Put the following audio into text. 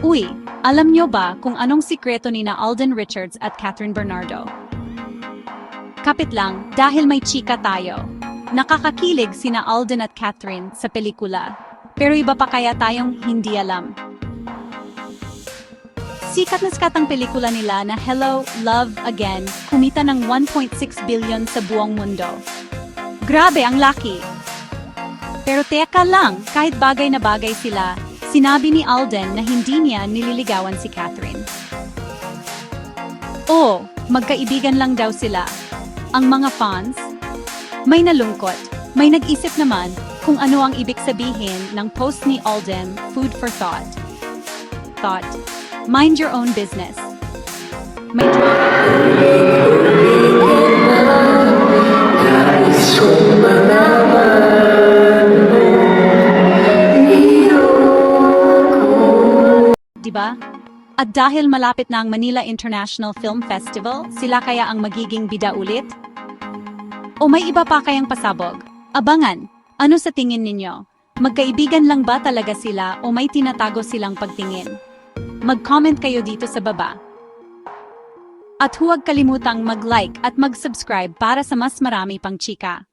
Uy, alam nyo ba kung anong sikreto ni na Alden Richards at Catherine Bernardo? Kapit lang, dahil may chika tayo. Nakakakilig sina Alden at Catherine sa pelikula. Pero iba pa kaya tayong hindi alam. Sikat na sikat ang pelikula nila na Hello, Love Again, kumita ng 1.6 billion sa buong mundo. Grabe, ang laki! Pero teka lang, kahit bagay na bagay sila, sinabi ni Alden na hindi niya nililigawan si Catherine. Oo, magkaibigan lang daw sila. Ang mga fans, may nalungkot, may nag-isip naman kung ano ang ibig sabihin ng post ni Alden, food for thought. Mind your own business. May diba? At dahil malapit na ang Manila International Film Festival, sila kaya ang magiging bida ulit? O may iba pa kayang pasabog? Abangan! Ano sa tingin ninyo? Magkaibigan lang ba talaga sila o may tinatago silang pagtingin? Mag-comment kayo dito sa baba. At huwag kalimutang mag-like at mag-subscribe para sa mas marami pang chika.